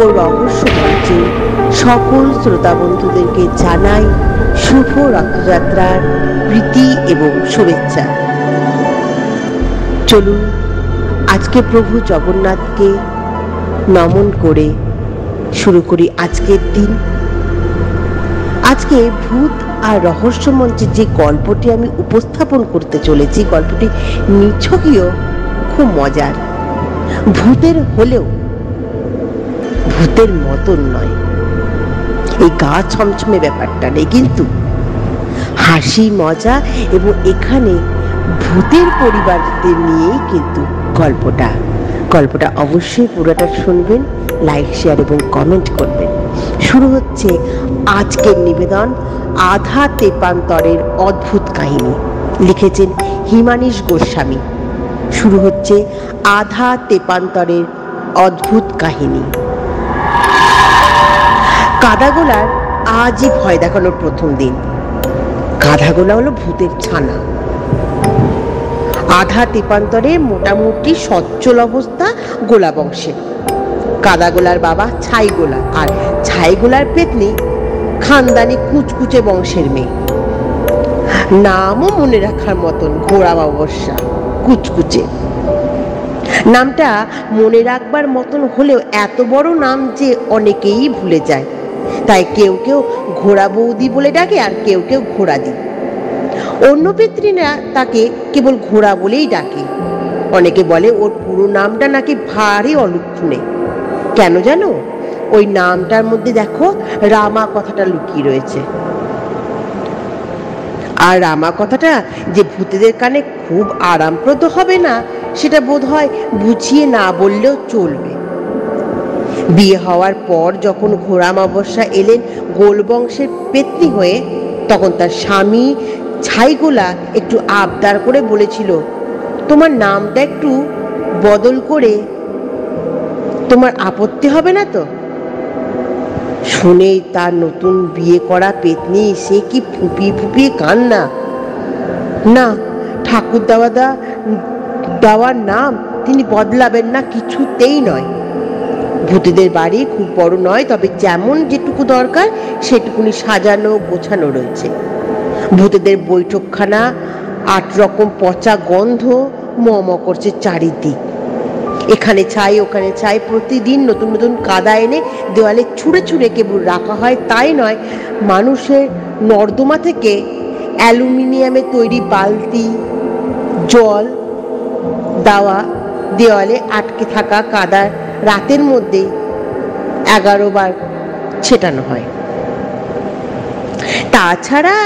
ও রহস্য মঞ্চে সকল শ্রোতা বন্ধুদেরকে জানাই শুভ রথযাত্রার প্রীতি এবং শুভেচ্ছা। চলুন আজকে প্রভু জগন্নাথকে নমন করে শুরু করি আজকের দিন। আজকে ভূত আর রহস্য মঞ্চে যে গল্পটি আমি উপস্থাপন করতে চলেছি, গল্পটি নিছকীয় খুব মজার। ভূতের হলেও ভূতের মতন নয়, এই গা ছমছমে ব্যাপারটা নেই, কিন্তু হাসি মজা এবং এখানে ভূতের পরিবারদের নিয়েই কিন্তু গল্পটা অবশ্যই পুরোটা শুনবেন, লাইক শেয়ার এবং কমেন্ট করবেন। শুরু হচ্ছে আজকের নিবেদন আধা তেপান্তরের অদ্ভুত কাহিনী। লিখেছেন হিমানীশ গোস্বামী। শুরু হচ্ছে আধা তেপান্তরের অদ্ভুত কাহিনী। কাদাগোলার আজই ভয় দেখানোর প্রথম দিন। কাদাগোলা হলো ভূতের ছানা। আধা তেপান্তরে মোটামুটি সচ্ছল অবস্থা গোলা বংশে। কাদাগোলার বাবা ছাইগোলা, আর ছাইগোলার পেতনি খানদানি কুচকুচে বংশের মেয়ে। নামও মনে রাখার মতন, ঘোড়া অবশ্যা, কুচকুচে। নামটা মনে রাখবার মতন হলেও এত বড় নাম যে অনেকেই ভুলে যায়, তাই কেউ কেউ ঘোড়া বৌদি বলে ডাকে, আর কেউ কেউ ঘোড়া দি। অন্য পিতৃরা তাকে কেবল ঘোড়া বলেই ডাকে। অনেকে বলে ওর পুরো নামটা নাকি ভারী অলক্ষণে। কেন জানো? ওই নামটার মধ্যে দেখো রামা কথাটা লুকিয়ে রয়েছে। আর রামা কথাটা যে ভূতেদের কানে খুব আরামপ্রদ হবে না, সেটা বোধ হয় বুঝিয়ে না বললেও চলবে। বিয়ে হওয়ার পর যখন ঘোড়া অমাবস্যা এলেন গোল বংশের পেতনি হয়ে, তখন তার স্বামী ছাইগোলা একটু আবদার করে বলেছিল, তোমার নামটা একটু বদল করে, তোমার আপত্তি হবে না তো? শুনেই তার নতুন বিয়ে করা পেতনি সে কি ফুপিয়ে ফুপিয়ে কান্না। না, ঠাকুর দেওয়ার নাম তিনি বদলাবেন না, কিছুতেই নয়। ভূতেদের বাড়ি খুব বড় নয়, তবে যেমন যেটুকু দরকার সেটুকুনি সাজানো গোছানো রয়েছে। ভূতেদের বৈঠকখানা 8 রকম পচা গন্ধ ম করছে চারিদিক। এখানে ছাই ওখানে ছাই, প্রতিদিন নতুন নতুন কাদা এনে দেওয়ালে ছুঁড়ে ছুঁড়ে কেবল রাখা হয় তাই নয়, মানুষের নর্দমা থেকে অ্যালুমিনিয়ামে তৈরি বালতি জল দেওয়ালে আটকে থাকা কাদা রাতের মধ্যে 11 বার ছেটানো হয়। তাছাড়া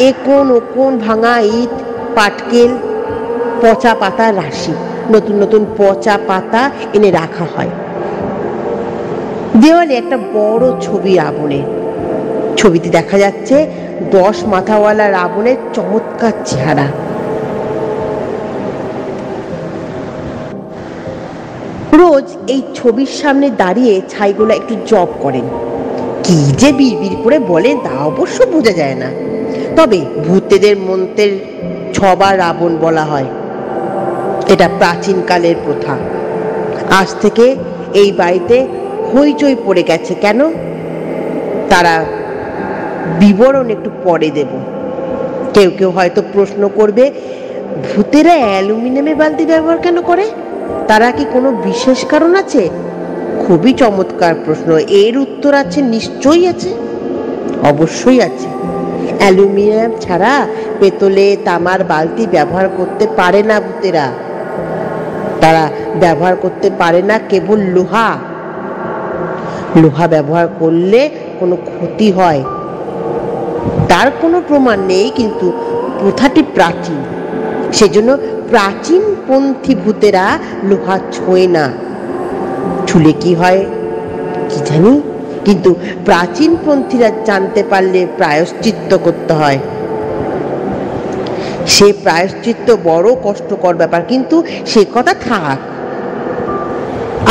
একোন ওকোন ভাঙা ইট, পাটকেল, পচা পাতা রাশি, নতুন নতুন পচা পাতা এনে রাখা হয়। দেওয়ালে একটা বড় ছবি রাবণের। ছবিতে দেখা যাচ্ছে 10 মাথাওয়ালা রাবণের চমৎকার চেহারা। রোজ এই ছবির সামনে দাঁড়িয়ে ছাইগোলা একটু জপ করেন। কি যে বিড়বিড় করে বলেন তা অবশ্য বোঝা যায় না, তবে ভূতেদের মন্ত্রের 6 বার রাবণ বলা হয়। এটা প্রাচীনকালের প্রথা। আজ থেকে এই বাড়িতে হইচই পড়ে গেছে। কেন? তারা বিবরণ একটু পরে দেব। কেউ কেউ হয়তো প্রশ্ন করবে, ভূতেরা অ্যালুমিনিয়ামের বালতি ব্যবহার কেন করে? তারা কি কোনো বিশেষ কারণ আছে? খুবই চমৎকার প্রশ্ন। এর উত্তর আছে, নিশ্চয়ই আছে, অবশ্যই আছে। অ্যালুমিনিয়াম ছাড়া পেতলে তামার বালতি ব্যবহার করতে পারে না ভূতেরা। তারা ব্যবহার করতে পারে না কেবল লোহা। লোহা ব্যবহার করলে কোনো ক্ষতি হয় তার কোনো প্রমাণ নেই, কিন্তু প্রথাটি প্রাচীন। সেজন্য প্রাচীনপন্থী ভূতেরা লোহা ছোঁয় না। ছুলে কি হয় কি জানি, কিন্তু প্রাচীনপন্থীরা জানতে পারলে প্রায়শ্চিত্ত করতে হয়। সে প্রায়শ্চিত্ত বড় কষ্টকর ব্যাপার, কিন্তু সে কথা থাক।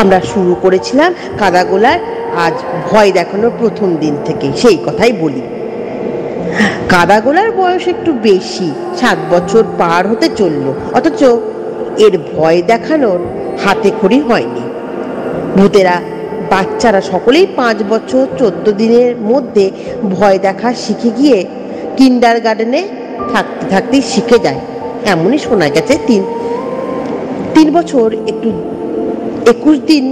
আমরা শুরু করেছিলাম কাদাগোলার আজ ভয় দেখানোর প্রথম দিন থেকে, সেই কথাই বলি। কাদাগোলার বয়স একটু বেশি, 7 বছর পার হতে চলল, অথচ এর ভয় দেখানোর হাতে খড়ি হয়নি। ভূতেরা বাচ্চারা সকলেই 5 বছর 14 দিনের মধ্যে ভয় দেখা শিখে গিয়ে কিন্ডার গার্ডেনে থাকতে থাকতেই শিখে যায়, এমনই শোনা গেছে। 3 বছর একটু 21 দিন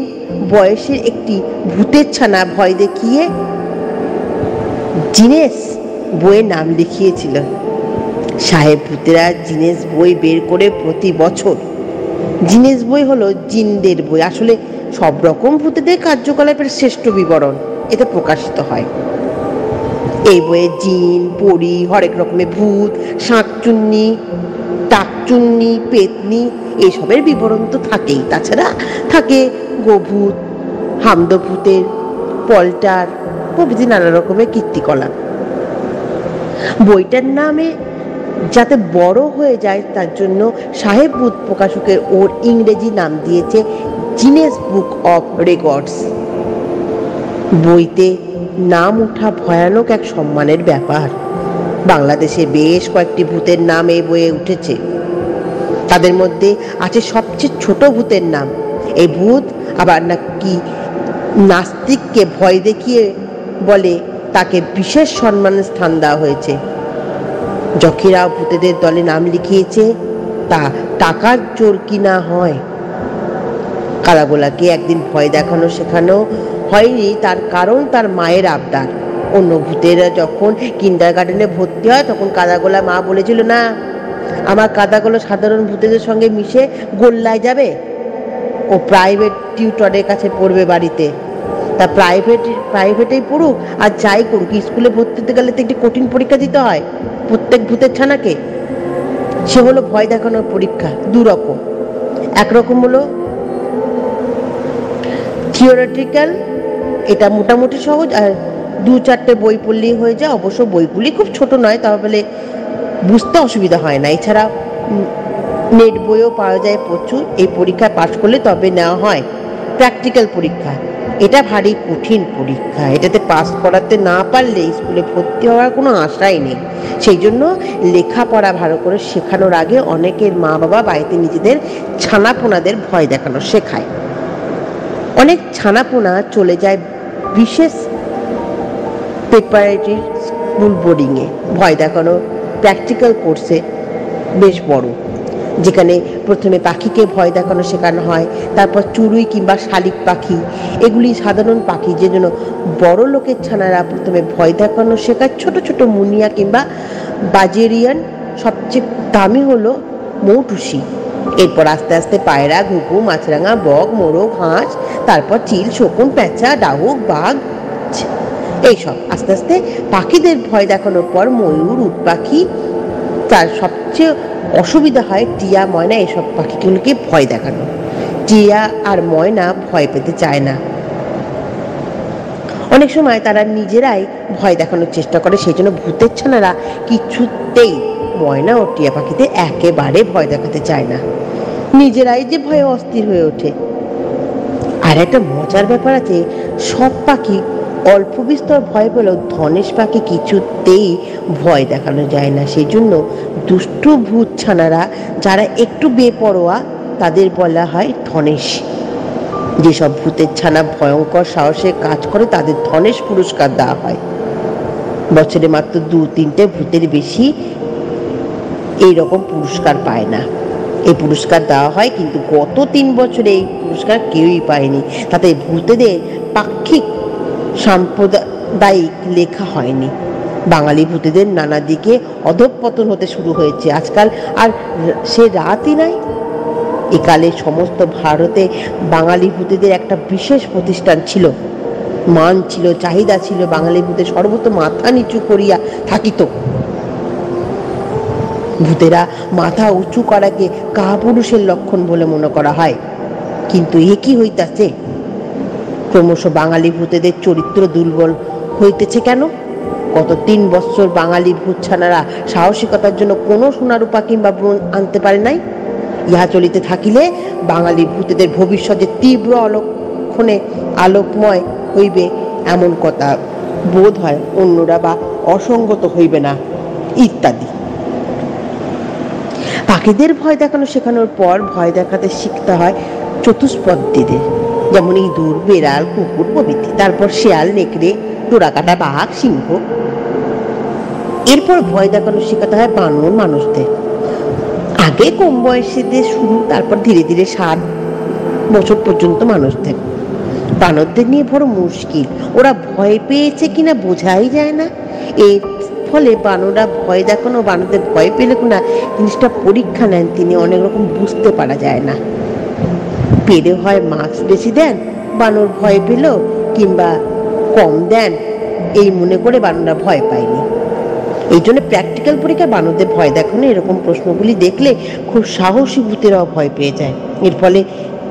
বয়সের একটি ভূতের ছানা ভয় দেখিয়ে জিনেস বইয়ের নাম লিখিয়েছিল। সাহেব ভূতেরা জিনেস বই বের করে প্রতি বছর, জিনেস বই হলো জিনদের বই, আসলে সব রকম ভূতেদের কার্যকলাপের শ্রেষ্ঠ বিবরণ এতে প্রকাশিত হয়। এই বইয়ে জিন, পরী, হরেক রকমের ভূত, শাঁকচুন্নি, টাকচুন্নি, পেতনি এইসবের বিবরণ তো থাকেই। তাছাড়া থাকে গোভূত, হামদভূতের, পল্টার প্রভৃতি নানা রকমের কীর্তিকলাপ। বইটার নামে যাতে বড় হয়ে যায় তার জন্য সাহেব ভূত প্রকাশকের ওর ইংরেজি নাম দিয়েছে জিনেস বুক অফ রেকর্ডস। বইতে নাম ওঠা ভয়ানক এক সম্মানের ব্যাপার। বাংলাদেশে বেশ কয়েকটি ভূতের নাম এই বইয়ে উঠেছে। তাদের মধ্যে আছে সবচেয়ে ছোট ভূতের নাম। এই ভূত আবার নাকি নাস্তিককে ভয় দেখিয়ে বলে তাকে বিশেষ সম্মানের স্থান দেওয়া হয়েছে। যখিরা ভূতেদের দলে নাম লিখিয়েছে তা টাকার জোর কিনা হয়। কালাগোলাকে একদিন ভয় দেখানো শেখানো হয়নি, তার কারণ তার মায়ের আবদার। অন্য ভূতেরা যখন কিন্ডার গার্ডেনে ভর্তি হয় তখন কাদাগোলা মা বলেছিল, না, আমার কাদাগোলা সাধারণ ভূতেদের সঙ্গে মিশে গোল্লায় যাবে, ও প্রাইভেট টিউটরের কাছে পড়বে বাড়িতে। তা প্রাইভেটেই পড়ুক আর যাই করুক, স্কুলে ভর্তি হতে গেলে তো একটি কঠিন পরীক্ষা দিতে হয় প্রত্যেক ভূতের ছানাকে। সে হলো ভয় দেখানোর পরীক্ষা, দুরকম। একরকম হলো থিওরিটিক্যাল, এটা মোটামুটি সহজ, আর 2-4টে বই পড়লেই হয়ে যায়। অবশ্য বইগুলি খুব ছোট নয়, তাহলে বুঝতে অসুবিধা হয় না। এছাড়া নেট বইও পাওয়া যায় প্রচুর। এই পরীক্ষায় পাশ করলে তবে নেওয়া হয় প্র্যাকটিক্যাল পরীক্ষা। এটা ভারী কঠিন পরীক্ষা, এটাতে পাস করাতে না পারলে স্কুলে ভর্তি হওয়ার কোনো আশাই নেই। সেই জন্য লেখাপড়া ভালো করে শেখানোর আগে অনেকের মা বাবা বাড়িতে নিজেদের ছানাপোনাদের ভয় দেখানো শেখায়। অনেক ছানাপোনা চলে যায় বিশেষ প্রিপারেটরি স্কুল বোর্ডিংয়ে ভয় দেখানো প্র্যাকটিক্যাল কোর্সে, বেশ বড়, যেখানে প্রথমে পাখিকে ভয় দেখানো শেখানো হয়, তারপর চড়ুই কিংবা শালিক পাখি, এগুলি সাধারণ পাখি, যে জন্য বড় লোকের ছানারা প্রথমে ভয় দেখানো শেখায় ছোট ছোট মুনিয়া কিংবা বাজেরিয়ান। সবচেয়ে দামি হলো মৌটুসি, এরপর আস্তে আস্তে পায়রা, ঘুঘু, মাছরাঙা, বক, মোরগ, হাঁস, তারপর চিল, শকুন, পেঁচা, ডাহুক, বাঘ, এইসব। আস্তে আস্তে পাখিদের ভয় দেখানোর পর ময়ূর, উট পাখি, তার সবচেয়ে অসুবিধা হয় টিয়া, ময়না, এসব পাখিগুলোকে ভয় দেখানো। টিয়া আর ময়না ভয় পেতে চায় না, অনেক সময় তারা নিজেরাই ভয় দেখানোর চেষ্টা করে। সেই জন্য ভূতের ছানারা কিছুতেই ময়না ও টিয়া পাখিতে একেবারে ভয় দেখাতে চায় না, নিজেরাই যে ভয়ে অস্থির হয়ে ওঠে। আর একটা মজার ব্যাপার আছে, সব পাখি অল্প বিস্তর ভয় পেলেও ধনেশ পাখি কিছুতেই ভয় দেখানো যায় না। সেই জন্য দুষ্টু ভূত ছানারা যারা একটু বেপরোয়া তাদের বলা হয় ধনেশ। যেসব ভূতের ছানা ভয়ঙ্কর সাহসের কাজ করে তাদের ধনেশ পুরস্কার দেওয়া হয়। বছরে মাত্র 2-3টে ভূতের বেশি এইরকম পুরস্কার পায় না। এই পুরস্কার দেওয়া হয়, কিন্তু গত 3 বছরে এই পুরস্কার কেউই পায়নি। তাতে ভূতেদের পাক্ষিক সাম্প্রদায়িক লেখা হয়নি। বাঙালি ভূতেদের নানা দিকে অধঃপতন হতে শুরু হয়েছে। আজকাল আর সে রাতই নাই। একালে সমস্ত ভারতে বাঙালি ভূতেদের একটা বিশেষ প্রতিষ্ঠান ছিল, মান ছিল, চাহিদা ছিল। বাঙালি ভূতের সর্বত মাথা নিচু করিয়া থাকিত। ভূতেরা মাথা উঁচু করাকে কাপুরুষের লক্ষণ বলে মনে করা হয়। কিন্তু এ কি হইতাছে? ক্রমশ বাঙালি ভূতেদের চরিত্র দুর্বল হইতেছে কেন? গত 3 বছর বাঙালি ভূত ছানারা সাহসিকতার জন্য কোনো সোনারূপা কিংবা ব্রোঞ্জ আনতে পারে নাই। ইহা চলিতে থাকিলে বাঙালি ভূতেদের ভবিষ্যতে তীব্র অলক্ষণে আলোকময় হইবে এমন কথা বোধ হয় অন্যরা বা অসঙ্গত হইবে না, ইত্যাদি। পাখিদের ভয় দেখানো শেখানোর পর ভয় দেখাতে শিখতে হয় চতুষ্পদীদের, যেমন ইঁদুর, বেড়াল, কুকুর প্রভৃতি, তারপর শেয়াল, নেকড়ে, ডোরাকাটা, বাঘ, সিংহ। এরপর ভয় দেখানো শেখাতে হয় বানর মানুষদের। আগে কম বয়সীদের শুরু, তারপর ধীরে ধীরে 7 বছর পর্যন্ত মানুষদের। বানরদের নিয়ে বড় মুশকিল, ওরা ভয় পেয়েছে কিনা বোঝাই যায় না। এর ফলে বানররা ভয় দেখানো, বানরদের ভয় পেলে কিনা জিনিসটা পরীক্ষা নেন তিনি, অনেক রকম বুঝতে পারা যায় না। পেলে হয় মাস্ক বেশি দেন, বানর ভয় পেল, কিংবা কম দেন, এই মনে করে বানররা ভয় পায়নি। এই জন্য প্র্যাকটিক্যাল পরীক্ষায় বানরদের ভয় দেখানো এরকম প্রশ্নগুলি দেখলে খুব সাহসী ভূতেরাও ভয় পেয়ে যায়। এর ফলে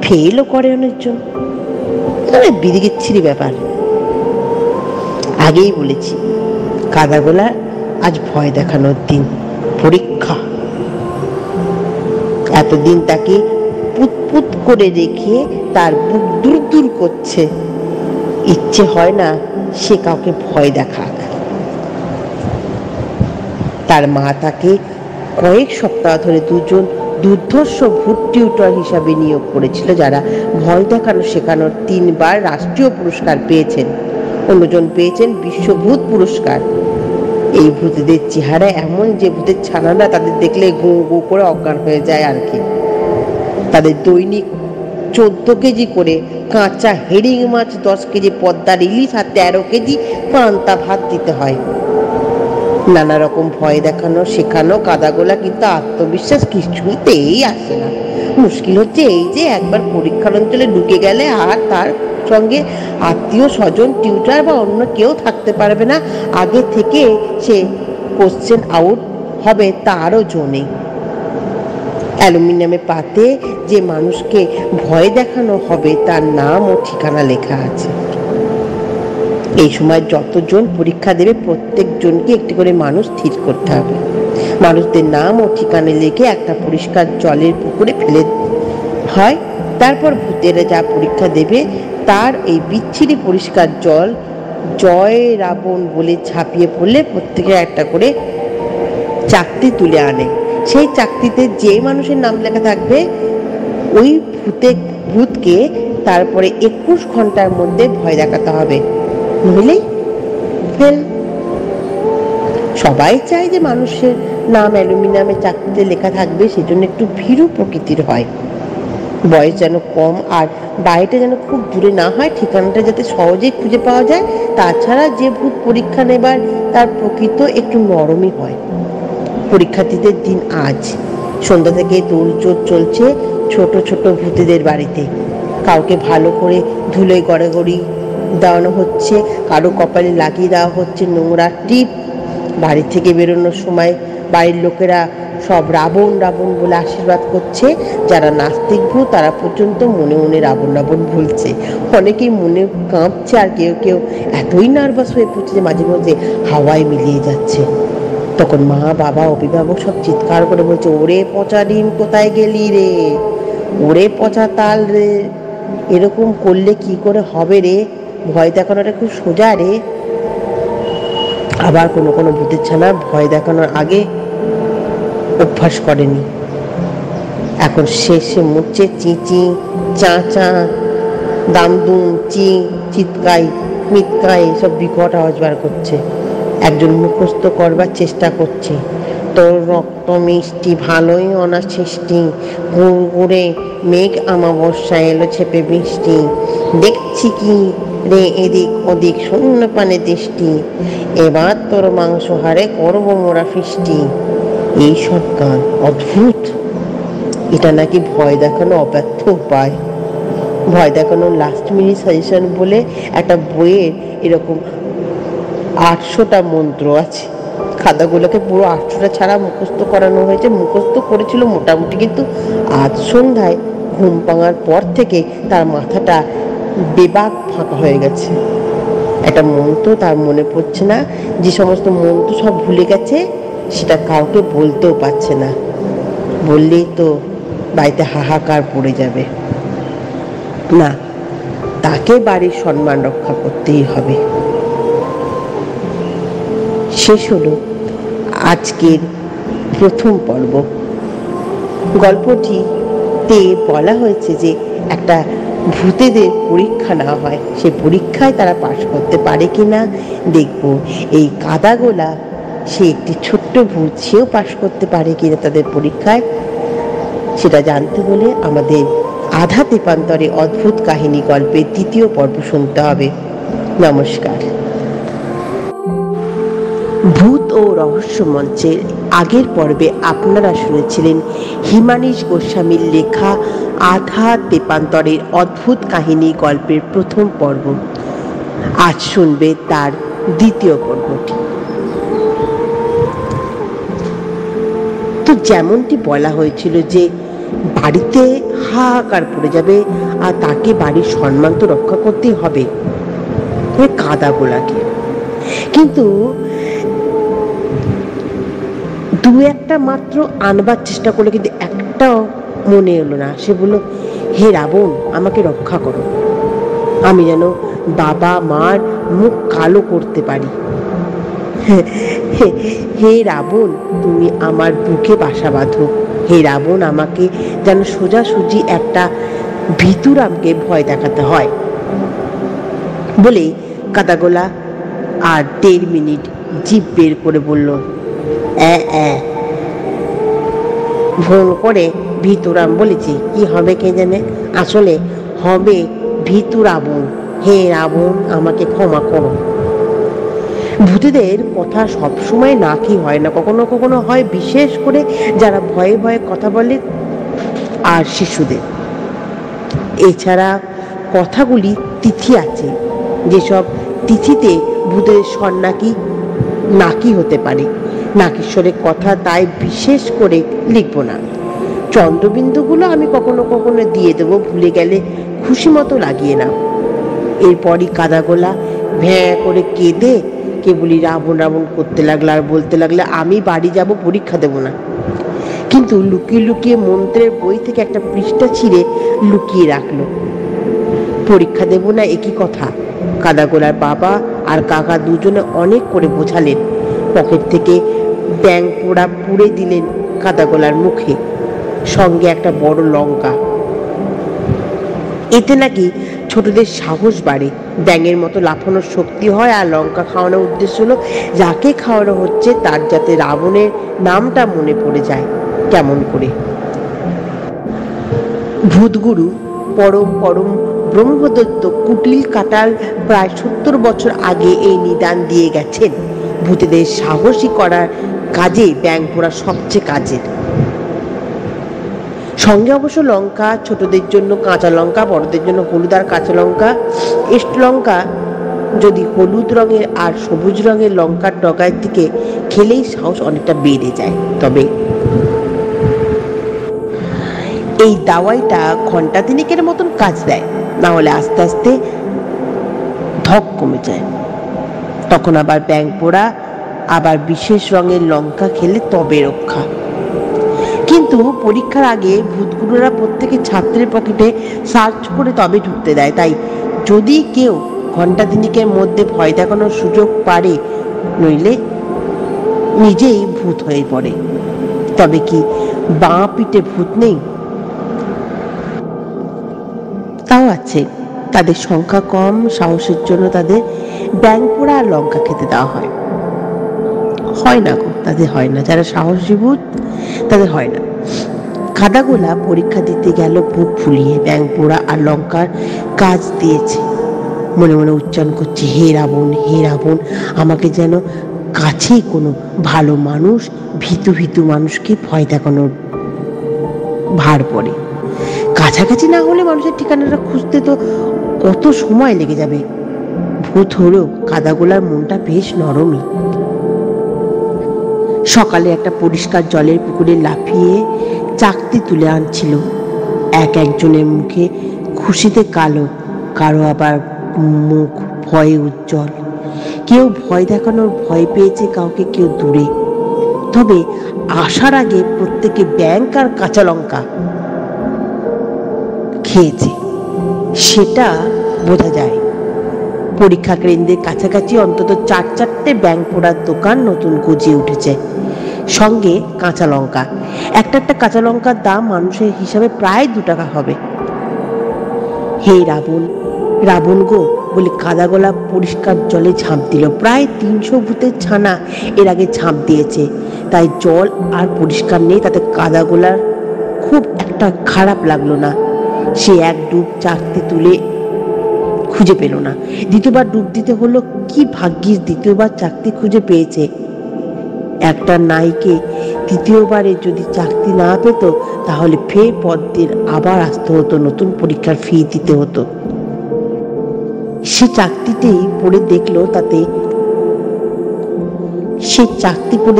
ফেলও করে অনেকজন। বিদিকিচ্ছিরি ব্যাপার। আগেই বলেছি, কাদাগোলা আজ ভয় দেখানোর দিন, পরীক্ষা। এতদিন তাকে পুতপুত করে রেখে তার বুক দূর দূর করছে, ইচ্ছে হয় না সে কাউকে ভয় দেখাক। তার মা তাকে কয়েক সপ্তাহ ধরে 2জন দুর্ধর্ষ ভূত টিউটর হিসাবে নিয়োগ করেছিল, যারা ভয় দেখানো শেখানোর 3বার রাষ্ট্রীয় পুরস্কার পেয়েছেন। অন্যজন পেয়েছেন বিশ্বভূত পুরস্কার। এই ভূতেদের চেহারা এমন যে ভূতের ছানারা তাদের দেখলে গো গো করে অজ্ঞান হয়ে যায় আর কি। তাদের দৈনিক 14 কেজি করে কাঁচা হেরিং মাছ, 10 কেজি পদ্মার ইলিশ আর 13 কেজি পান্তা ভাত দিতে হয়। নানা রকম ভয় দেখানো শেখানো কাদাগোলা কিন্তু আত্মবিশ্বাস কিছুতেই আসে না। মুশকিল হচ্ছে এই যে একবার পরীক্ষার অঞ্চলে ঢুকে গেলে আর তার সঙ্গে আত্মীয় স্বজন, টিউটার বা অন্য কেউ থাকতে পারবে না। আগে থেকে সে কোশ্চেন আউট হবে তারও জো নেই। অ্যালুমিনিয়ামের পাতে যে মানুষকে ভয় দেখানো হবে তার নাম ও ঠিকানা লেখা আছে। এই সময় যতজন পরীক্ষা দেবে প্রত্যেকজনকে একটি করে মানুষ স্থির করতে হবে। মানুষদের নাম ও ঠিকানা লিখে একটা পরিষ্কার জলের পুকুরে ফেলে হয়। তারপর ভূতেরা যা পরীক্ষা দেবে তার এই বিচ্ছিরি পরিষ্কার জল জয় রাবণ বলে ছাপিয়ে পড়লে প্রত্যেকের একটা করে চাকতি তুলে আনে। সেই চাকতিতে যে মানুষের নাম লেখা থাকবে ওই ভূতকে তারপরে 21 ঘন্টার মধ্যে ভয় দেখাতে হবে, নইলেই ফেল। সবাই চায় যে মানুষের নাম অ্যালুমিনিয়ামের চাকতিতে লেখা থাকবে, সেজন্য একটু ভীরু প্রকৃতির হয়। বয়স যেন কম আর বাড়িটা যেন খুব দূরে না হয়, ঠিকানাটা যাতে সহজেই খুঁজে পাওয়া যায়। তাছাড়া যে ভূত পরীক্ষা নেবার তার প্রকৃত একটু নরমই হয়। পরীক্ষার্থীদের দিন আজ। সন্ধ্যা থেকে তোড়জোড় চলছে ছোট ছোট ভূতেদের বাড়িতে। কাউকে ভালো করে ধুলোয় গড়াগড়ি দেওয়ানো হচ্ছে, কারো কপালে লাগিয়ে দেওয়া হচ্ছে নোংরা টিপ। বাড়ি থেকে বেরোনোর সময় বাড়ির লোকেরা সব রাবণ রাবণ বলে আশীর্বাদ করছে। যারা নাস্তিক ভূত তারা পর্যন্ত মনে মনে রাবণ রাবণ বলছে। অনেকেই মনে কাঁপছে, আর কেউ কেউ এতই নার্ভাস হয়ে পড়ছে যে মাঝে মধ্যে হাওয়ায় মিলিয়ে যাচ্ছে। তখন মা, বাবা, অভিভাবক সব চিৎকার করে বলছে, ওরে পচা ডিম কোথায় গেলি রে, ওরে পচা তাল রে, এরকম করলে কি করে হবে রে, ভয় দেখানোটা খুব সোজা রে। আবার কোনো কোনো ভূতের ছানা ভয় দেখানোর আগে অভ্যাস করেনি, এখন শেষে মুচ্ছে চিঁচি চা চা দামদুম চি চিৎকাই মিৎকাই সব বিকট আওয়াজ বার করছে। একজন মুখস্থ করবার চেষ্টা করছে, তোর রক্ত মিষ্টি ভালোই অনাসৃষ্টি, গুড়গুড়ে মেঘ আমাবস্যা এলো ছেপে বৃষ্টি, দেখছি কি রে এদিক ওদিক শূন্য পানে দৃষ্টি, এবার তোর মাংস হারে করবো মোরা ফিষ্টি। এইসব গান অদ্ভুত। এটা নাকি ভয় দেখানো অব্যর্থ উপায়। ভয় দেখানোর লাস্ট মিনিট সাজেশন বলে একটা বইয়ের এরকম 800টা মন্ত্র আছে। খাতাগুলোকে পুরো 800টা ছাড়া মুখস্থ করানো হয়েছে। মুখস্থ করেছিল মোটামুটি, কিন্তু আজ সন্ধ্যায় ঘুম ভাঙার পর থেকে তার মাথাটা বেবাক ফাঁকা হয়ে গেছে। একটা মন্ত্র তার মনে পড়ছে না, যে সমস্ত মন্ত্র সব ভুলে গেছে, সেটা কাউকে বলতেও পারছে না। বললেই তো বাড়িতে হাহাকার পড়ে যাবে। না, তাকে বাড়ির সম্মান রক্ষা করতেই হবে। শেষ হলো আজকের প্রথম পর্ব। গল্পটিতে বলা হয়েছে যে একটা ভূতেদের পরীক্ষা নেওয়া হয়, সে পরীক্ষায় তারা পাশ করতে পারে কিনা দেখব। এই কাদাগোলা সে একটি ছোট্ট ভূত, সেও পাশ করতে পারে কিনা তাদের পরীক্ষায়, সেটা জানতে হলে আমাদের আধা তেপান্তরে অদ্ভুত কাহিনী গল্পের দ্বিতীয় পর্ব শুনতে হবে। নমস্কার। ভূত ও রহস্য মঞ্চের আগের পর্বে আপনারা শুনেছিলেন হিমানীশ গোস্বামীর লেখা আধা তেপান্তরের অদ্ভুত কাহিনী গল্পের প্রথম পর্ব। আজ শুনবে তার দ্বিতীয় পর্বটি। তো যেমনটি বলা হয়েছিল যে বাড়িতে হাহাকার পড়ে যাবে আর তাকে বাড়ির সম্মান তো রক্ষা করতেই হবে, কাদাগোলাকে। কিন্তু দু একটা মাত্র আনবার চেষ্টা করলে কিন্তু একটাও মনে এলো না। সে বলল, হে রাবণ, আমাকে রক্ষা করো, আমি যেন বাবা মার মুখ কালো করতে পারি। হে রাবণ, তুমি আমার বুকে বাসা বাঁধো। হে রাবণ, আমাকে যেন সোজাসুজি একটা ভিতুরামকে ভয় দেখাতে হয়। বলেই কাদাগোলা আর 1.5 মিনিট জিভ বের করে বলল, ভুল করে ভিতুরাম বলেছি, কি হবে কে জানে, আসলে হবে ভিতু রাবণ। হে রাবণ, আমাকে ক্ষমা করো। ভূতেদের কথা সবসময় না কি হয় না, কখনো কখনো হয়, বিশেষ করে যারা ভয়ে ভয়ে কথা বলে আর শিশুদের। এছাড়া কথাগুলি তিথি আছে, যেসব তিথিতে ভূতের সন্নাকি নাকি হতে পারে। নাকিশ্বরের কথা তাই বিশেষ করে লিখব না। চন্দ্রবিন্দুগুলো আমি কখনো কখনো দিয়ে দেবো, ভুলে গেলে খুশি মতো লাগিয়ে নাও। এরপরই কাদাগোলা ভ্যাঁ করে কেঁদে কেবলই রাবণ রাবণ করতে লাগলো আর বলতে লাগলে, আমি বাড়ি যাব, পরীক্ষা দেব না। কিন্তু লুকিয়ে লুকিয়ে মন্ত্রের বই থেকে একটা পৃষ্ঠা ছিঁড়ে লুকিয়ে রাখলো। পরীক্ষা দেব না একই কথা কাদাগোলার বাবা আর কাকা দুজনে অনেক করে বোঝালেন। পকেট থেকে ব্যাঙ পোড়া পুড়ে দিলেন কাদাগোলার মুখে, সঙ্গে একটা বড় লঙ্কা। এতে নাকি ছোটদের সাহস বাড়ে, ব্যাঙের মতো লাফানোর শক্তি হয়। আর লঙ্কা খাওয়ানোর উদ্দেশ্য হলো যাকে খাওয়ানো হচ্ছে তার যাতে রাবণের নামটা মনে পড়ে যায়। কেমন করে? ভূতগুরু পরম পরম ব্রহ্মদত্ত কুটিল কাটাল প্রায় 70 বছর আগে এই নিদান দিয়ে গেছেন, ভূতেদের সাহসী করার কাজে ব্যাঙ পোড়া সবচেয়ে কাজের। সঙ্গে অবশ্য লঙ্কা, ছোটদের জন্য কাঁচা লঙ্কা, বড়দের জন্য হলুদ আর কাঁচা লঙ্কা। এস্ট লঙ্কা যদি হলুদ রঙের আর সবুজ রঙের লঙ্কার ডগায় থেকে খেলেই সাহস অনেকটা বেড়ে যায়। তবে এই দাওয়াইটা ঘন্টা তিনেকের মতন কাজ দেয়, না হলে আস্তে আস্তে ধক কমে যায়। তখন আবার ব্যাঙ পোড়া আবার বিশেষ রঙের লঙ্কা খেলে তবে রক্ষা। কিন্তু পরীক্ষার আগে ভূতগুলোরা প্রত্যেকে ছাত্রের পকেটে সার্চ করে তবে ঢুকতে দেয়। তাই যদি কেউ ঘন্টা তিনেকের মধ্যে ভয় দেখানোর সুযোগ পারে, নইলে নিজেই ভূত হয়ে পড়ে। তবে কি বাঁ পিঠে ভূত নেই? তাও আছে, তাদের সংখ্যা কম, সাহসের জন্য তাদের ব্যাঙ পোড়া আর লঙ্কা খেতে দেওয়া হয়। হয় না গো, তাদের হয় না। যারা সাহসী ভূত তাদের হয় না। কাদাগোলা পরীক্ষা দিতে গেল বুক ফুলিয়ে, ব্যাঙ পোড়া আর লঙ্কার কাজ দিয়েছে। মনে মনে উচ্চারণ করছে, হে রাবণ, হে রাবণ, আমাকে যেন কাছেই কোনো ভালো মানুষ ভীতু ভীতু মানুষকে ভয় দেখানোর ভার পড়ে। কাছাকাছি না হলে মানুষের ঠিকানাটা খুঁজতে তো কত সময় লেগে যাবে। ভূত হলো কাদাগোলার মনটা বেশ নরমই। সকালে একটা পরিষ্কার জলের পুকুরে লাফিয়ে চাকতি তুলে আনছিল। একজনের মুখে খুশিতে কালো, কারো আবার মুখ ভয়ে উজ্জ্বল। কেউ ভয় দেখানোর ভয় পেয়েছে কাউকে, কেউ দূরে। তবে আসার আগে প্রত্যেকে ব্যাঙ আর কাঁচা লঙ্কা খেয়েছে, সেটা বোঝা যায়। পরীক্ষা কেন্দ্রের কাছাকাছি অন্তত 4-4টে ব্যাঙ পোড়ার দোকান নতুন গজিয়ে উঠেছে, সঙ্গে কাঁচা লঙ্কা। একটা কাঁচা লঙ্কার দাম মানুষের হিসাবে প্রায় 2 টাকা হবে। হে রাবণ, রাবণ গো বলে কাদাগোলা পরিষ্কার জলে ঝাঁপ দিল। প্রায় 300 ভূতের ছানা এর আগে ঝাঁপ দিয়েছে, তাই জল আর পরিষ্কার নেই, তাতে কাদাগোলার খুব একটা খারাপ লাগলো না। সে এক ডুব চাকতি তুলে খুঁজে পেল না। দ্বিতীয়বার ডুব দিতে হলো। কি ভাগ্যিস দ্বিতীয়বার চাকতি খুঁজে পেয়েছে। একটা নাইকে তৃতীয়বারে যদি চাকতি না পেত, তাহলে ফের পদ্মের আবার আসতে হতো, নতুন পরীক্ষার ফি দিতে হতো। সে চাকতি পড়ে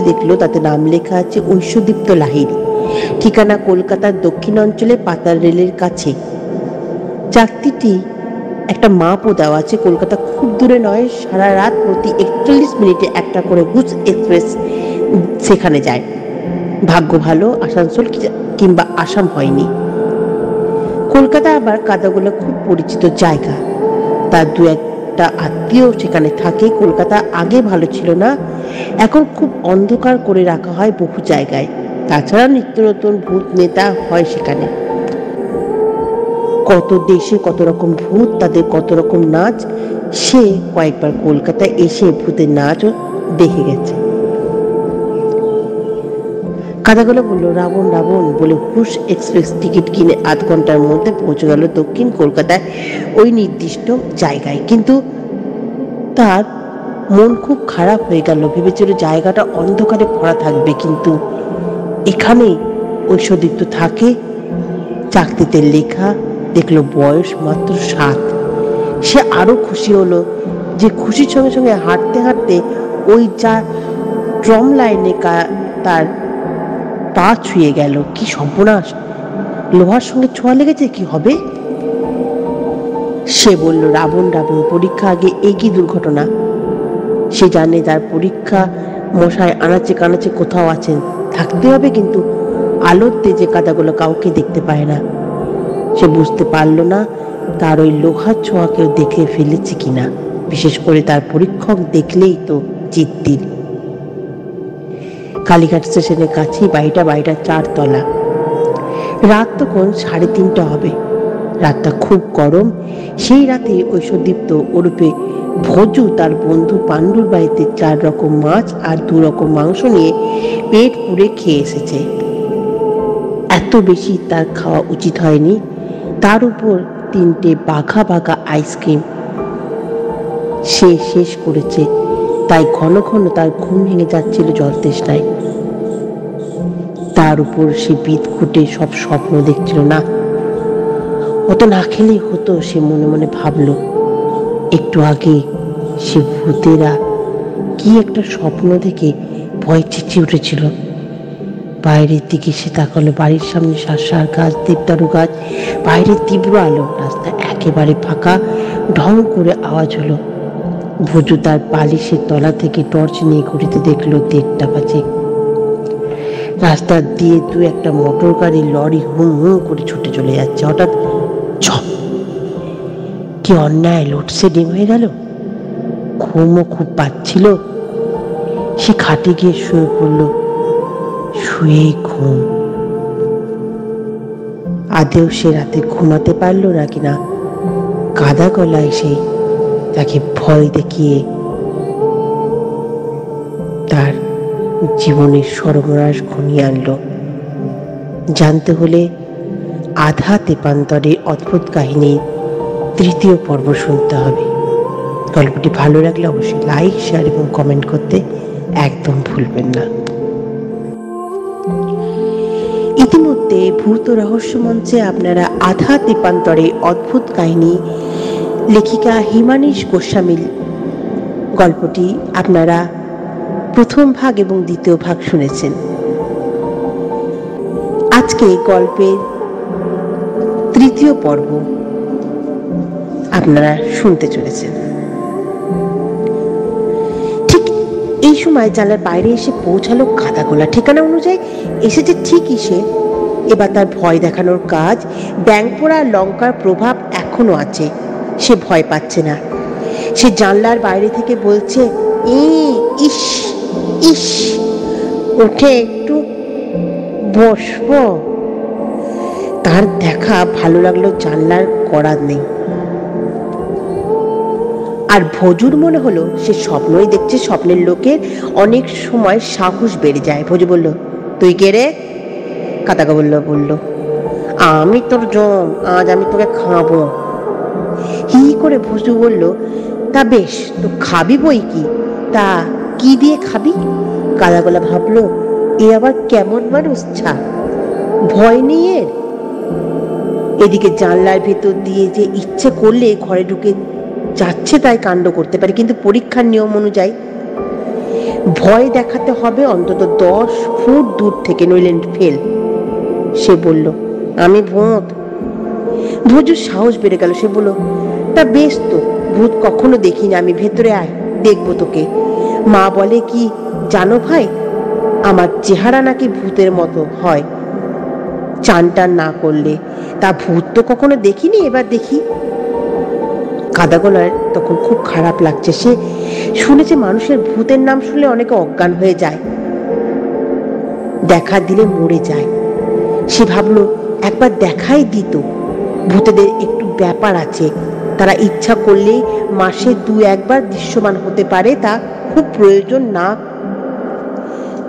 দেখলো তাতে নাম লেখা আছে ঐশ্বদীপ্ত লাহিড়ী, ঠিকানা কলকাতার দক্ষিণ অঞ্চলে পাতাল রেলের কাছে। চাকতিটি একটা মাপও দেওয়া আছে, কলকাতা খুব দূরে নয়। সারা রাত প্রতি 41 মিনিটে একটা করে গুজ এক্সপ্রেস সেখানে যায়। ভাগ্য ভালো আসানসোল কিংবা আসাম হয়নি। কলকাতা আবার কাদাগোলা খুব পরিচিত জায়গা, তার দু একটা আত্মীয় সেখানে থাকে। কলকাতা আগে ভালো ছিল না, এখন খুব অন্ধকার করে রাখা হয় বহু জায়গায়। তাছাড়া নিত্য নতুন ভূত নেতা হয় সেখানে। কত দেশে কত রকম ভূত, তাদের কত রকম নাচ। সে কয়েকবার কলকাতায় এসে ভূতের নাচও দেখে গেছে। কাদাগোলা বলল, রাবণ রাবণ বলে হুশ এক্সপ্রেস টিকিট কিনে আধ ঘন্টার মধ্যে পৌঁছে গেল দক্ষিণ কলকাতায় ওই নির্দিষ্ট জায়গায়। কিন্তু তার মন খুব খারাপ হয়ে গেল। ভেবেছিল জায়গাটা অন্ধকারে ভরা থাকবে, কিন্তু এখানে ঐশ্বদীপ্ত থাকে। চাকতিতে লেখা দেখলো বয়স মাত্র 7। সে আরো খুশি হলো। যে খুশির সঙ্গে সঙ্গে হাঁটতে হাঁটতে ওই যা ট্রম লাইনে তার পা ছুঁয়ে গেল। কি সর্বনাশ, লোহার সঙ্গে ছোঁয়া লেগেছে, কি হবে? সে বলল, রাবণ রাবণ, পরীক্ষা আগে একই দুর্ঘটনা। সে জানে তার পরীক্ষা মশাই আনাচে কানাচে কোথাও আছেন, থাকতে হবে, কিন্তু আলোর তেজে কাদাগুলো কাউকে দেখতে পায় না। সে বুঝতে পারল না তার ওই লোহার ছোঁয়া কেউ দেখে ফেলেছে কিনা। বিশেষ করে তার পরীক্ষক দেখলেই তো জিদ্দির। কালীঘাট স্টেশনের কাছেই বাড়িটা 4 তলা। রাত তখন 3:30 হবে। রাতটা খুব গরম। সেই রাতে ঐশ্বদীপ্ত ওরূপে ভোজু তার বন্ধু পাণ্ডুর বাড়িতে 4 রকম মাছ আর 2 রকম মাংস নিয়ে পেট পুড়ে খেয়ে এসেছে। এত বেশি তার খাওয়া উচিত হয়নি। তার উপর 3টে বাঘা বাঘা আইসক্রিম সে শেষ করেছে, তাই ঘন ঘন তার ঘুম ভেঙে যাচ্ছিল জল তৃষ্ণায়। তার উপর সে বিদঘুটে সব স্বপ্ন দেখছিল। না, অত না খেলেই হতো, সে মনে মনে ভাবল। একটু আগে সে ভূতেরা কি একটা স্বপ্ন দেখে ভয় চেঁচিয়ে উঠেছিল। বাইরের দিকে সে তাকালো। বাড়ির সামনে শাঁসার গাছ, দেবদারু গাছ, বাইরে তীব্র আলো, রাস্তা একেবারে ফাঁকা। ঢং করে আওয়াজ হলো। ভুজু তার বালিশের তলা থেকে টর্চ নিয়ে ঘুরিতে দেখলো 1:30 বাজে। রাস্তা দিয়ে 2 একটা মোটর গাড়ি, লরি হুম হুম করে ছুটে চলে যাচ্ছে। হঠাৎ ঝপ! কি অন্যায়, লোডশেডিং হয়ে গেল। ঘুমও খুব পাচ্ছিল। সে খাটে গিয়ে শুয়ে পড়ল। শুয়েই ঘুম। আদেও সে রাতে ঘুমাতে পারল না কিনা, কাদা গলায় সে তাকে ভয় দেখিয়ে তার জীবনের সর্বনাশ ঘনিয়ে আনলো। জানতে হলে আধা তেপান্তরের অদ্ভুত কাহিনীর 3য় পর্ব শুনতে হবে। গল্পটি ভালো লাগলে অবশ্যই লাইক, শেয়ার এবং কমেন্ট করতে একদম ভুলবেন না। ইতিমধ্যে ভূত রহস্য মঞ্চে আপনারা আধা তেপান্তরে অদ্ভুত কাহিনী লেখিকা হিমানীশ গোস্বামীর গল্পটি আপনারা প্রথম ভাগ এবং দ্বিতীয় ভাগ শুনেছেন। আজকে গল্পের 3য় পর্ব আপনারা শুনতে চলেছেন। ঠিক এই সময় জানলার বাইরে এসে পৌঁছালো কাদাগোলা। ঠিকানা অনুযায়ী এসেছে ঠিকই সে। এবার তার ভয় দেখানোর কাজ। ব্যাঙপোড়া লঙ্কার প্রভাব এখনো আছে। সে ভয় পাচ্ছে না। সে জানলার বাইরে থেকে বলছে, ইস ইস, উঠে একটু বসবো। তার দেখা ভালো লাগলো। জানলার কড়া নেই। আর ভজুর মনে হলো সে স্বপ্নই দেখছে। স্বপ্নের লোকের অনেক সময় সাহস বেড়ে যায়। ভজু বলল, তুই কে রে? বলল, আমি তোর জম, আজ আমি তোকে খাবো। হি করে ভজু বলল, তা বেশ, তো খাবি বই কি, তা কি দিয়ে খাবি? কাদাগোলা ভাবলো, এ আবার কেমন মানুষ, ভয় নেই এর। এদিকে জানলার ভেতর দিয়ে যে ইচ্ছে করলে ঘরে ঢুকে যাচ্ছে তাই কাণ্ড করতে পারে, কিন্তু পরীক্ষার নিয়ম অনুযায়ী ভয় দেখাতে হবে অন্তত 10 ফুট দূর থেকে, নইলে ফেল। সে বলল, আমি ভূত। ভজুর সাহস বেড়ে গেল। সে বলল, তা বেশ, তো ভূত কখনো দেখিনি আমি, ভেতরে আয়, দেখবো তোকে। মা বলে কি জানো ভাই, আমার চেহারা নাকি ভূতের মতো হয় চান টান না করলে। তা ভূত তো কখনো দেখিনি, এবার দেখি। কাদাগোলার তখন খুব খারাপ লাগছে। সে শুনেছে মানুষের ভূতের নাম শুনলে অনেকে অজ্ঞান হয়ে যায়, দেখা দিলে মরে যায়। সে ভাবলো একবার দেখাই দিত। ভূতেদের একটু ব্যাপার আছে, তারা ইচ্ছা করলেই মাসে 2-1 বার দৃশ্যমান হতে পারে, তা খুব প্রয়োজন না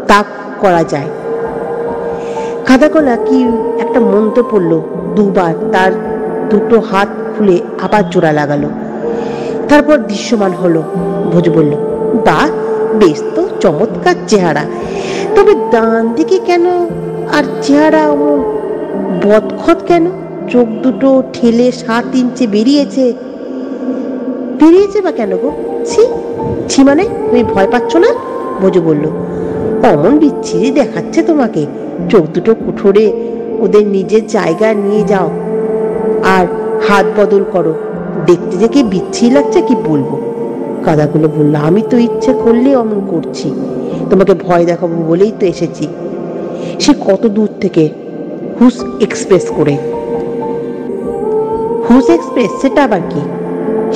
তা করা যায়। কাদাগোলা কি একটা মন্ত্র পড়লো 2 বার, তার দুটো হাত খুলে আবার জোড়া লাগালো, তারপর দৃশ্যমান হলো। ভোজ বলল, বাহ, বেশ তো, চমৎকার চেহারা, তবে ডান দিকে কেন আর চেহারা অমন বদখত কেন? চোখ দুটো ঠেলে 7 ইঞ্চি বেরিয়েছে বা কেন গো? ছি মানে, তুমি ভয় পাচ্ছ না? ভোজ বলল, অমন বিচ্ছিরি দেখাচ্ছে তোমাকে, চোখ দুটো কুঠোরে ওদের নিজের জায়গায় নিয়ে যাও আর হাত বদল করো, দেখতে যে কি বিচ্ছিরি লাগছে কি বলবো। কাদাগুলো বলল, আমি তো ইচ্ছে করলে অমন করছি, তোমাকে ভয় দেখাবো বলেই তো এসেছি। সে কত দূর থেকে, হুস এক্সপ্রেস করে। হুস এক্সপ্রেস সেটা আবার কি?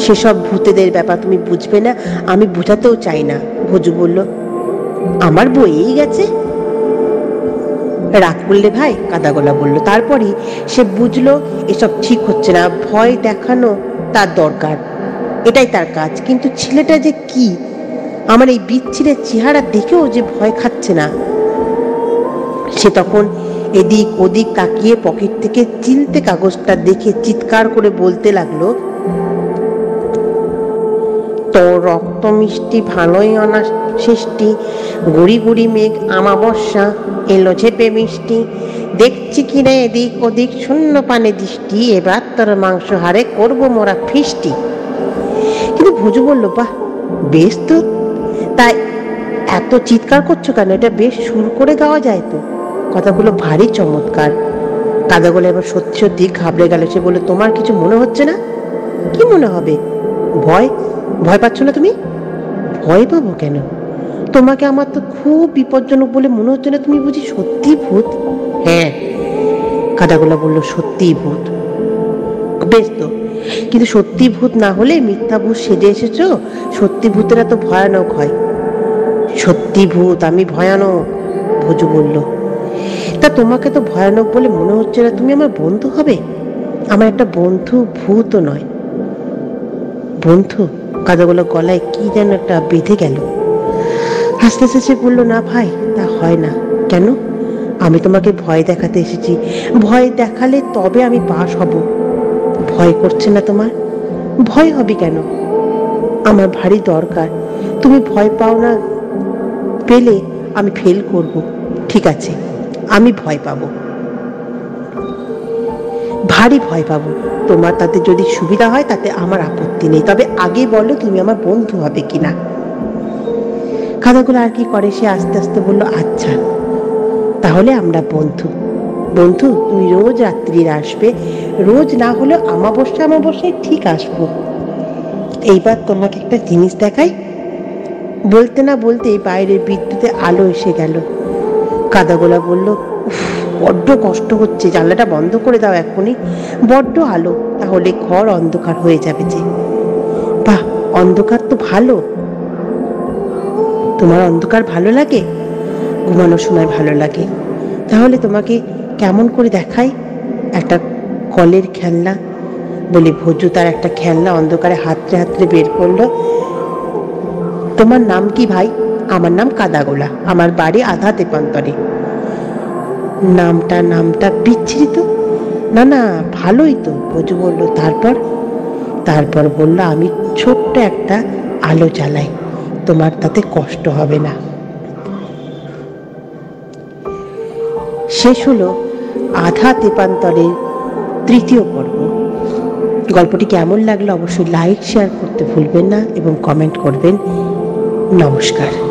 সেসব ভূতেদের ব্যাপার তুমি বুঝবে না, আমি বোঝাতেও চাই না। ভজু বলল, আমার বইয়েই গেছে। রাগ করলে ভাই? কাদাগোলা বলল। তারপরই সে বুঝলো এসব ঠিক হচ্ছে না, ভয় দেখানো তার দরকার, এটাই তার কাজ। কিন্তু ছেলেটা যে কি, আমার এই বিচ্ছিরে চেহারা দেখেও যে ভয় খাচ্ছে না। সে তখন এদিক ওদিক তাকিয়ে পকেট থেকে চিলতে কাগজটা দেখে চিৎকার করে বলতে লাগলো, তোর রক্ত মিষ্টি ভালোই অনা সৃষ্টি, গুড়ি গুড়ি মেঘ আমাবস্যা এলো ঝেপে মিষ্টি, দেখছি কিনা এদিক ওদিক শূন্য পানে দৃষ্টি, এবার তোর মাংস হারে করবো মোরা ফিস্টি। কিন্তু ভুজু বলল, বাহ, বেশ তো, তাই এত চিৎকার করছো কেন? এটা বেশ সুর করে গাওয়া যায় তো, কথাগুলো ভারী চমৎকার। কাদাগুলো এবার সত্যি সত্যি ঘাবড়ে গেল। সে বলল, তোমার কিছু মনে হচ্ছে না? কি মনে হবে? ভয় পাচ্ছ না তুমি? ভয় পাবো কেন? তোমাকে আমার তো খুব বিপজ্জনক বলে মনে হচ্ছে না, তুমি বুঝি সত্যি ভূত? হ্যাঁ, কাদাগোলা বলল, সত্যি ভূত। বেশ তো, কিন্তু সত্যি ভূত না হলে মিথ্যা ভূত সেজে এসেছো, সত্যি ভূতেরা তো ভয়ানক হয়। সত্যি ভূত, আমি ভয়ানক, ভজু বলল। তা তোমাকে তো ভয়ানক বলে মনে হচ্ছে না, তুমি আমার বন্ধু হবে? আমার একটা বন্ধু ভূতও নয়। বন্ধু? কাদাগোলা গলায় কি যেন একটা বেঁধে গেল। হাসতে হাসতে সে বলল, না ভাই, তা হয় না। কেন? আমি তোমাকে ভয় দেখাতে এসেছি, ভয় দেখালে তবে আমি পাস হব। ভয় করছে না তোমার? ভয় হবে কেন? আমার ভারী দরকার, তুমি ভয় পাও না, পেলে আমি ফেল করব। ঠিক আছে, আমি ভয় পাবো, ভারী ভয় পাবো। তোমার তাতে যদি সুবিধা হয় তাতে আমার আপত্তি নেই, তবে আগে বলো তুমি আমার বন্ধু হবে কিনা। কাদাগুলো আর কি করে, সে আস্তে আস্তে বলল, আচ্ছা তাহলে আমরা বন্ধু। তুমি রোজ রাত্রির আসবে, রোজ না হলে আমাবস্যায় ঠিক আসবো। এইবার তোমাকে একটা জিনিস দেখাই। বলতে না বলতেই বাইরের বিদ্যুতের আলো এসে গেল। কাদাগোলা বলল, উফ, বড্ড কষ্ট হচ্ছে, জানলাটা বন্ধ করে দাও এখনই, বড্ড আলো, তাহলে ঘর অন্ধকার হয়ে যাবে যে। বাহ, অন্ধকার তো ভালো। তোমার অন্ধকার ভালো লাগে? ঘুমানোর সময় ভালো লাগে। তাহলে তোমাকে কেমন করে দেখাই, একটা কলের খেলনা, বলে ভজু তার একটা খেলনা অন্ধকারে হাতড়ে হাতড়ে বের করলো। তোমার নাম কি ভাই? আমার নাম কাদাগোলা, আমার বাড়ি আধা তেপান্তরে। নামটা বিচ্ছিরি তো। না না, ভালোই তো, ভজু বলল। তারপর বলল, আমি ছোট্ট একটা আলো জ্বালাই, তোমার তাতে কষ্ট হবে না। শেষ হলো আধা তেপান্তরের তৃতীয় পর্ব। গল্পটি কেমন লাগলো অবশ্যই লাইক শেয়ার করতে ভুলবেন না এবং কমেন্ট করবেন। নমস্কার।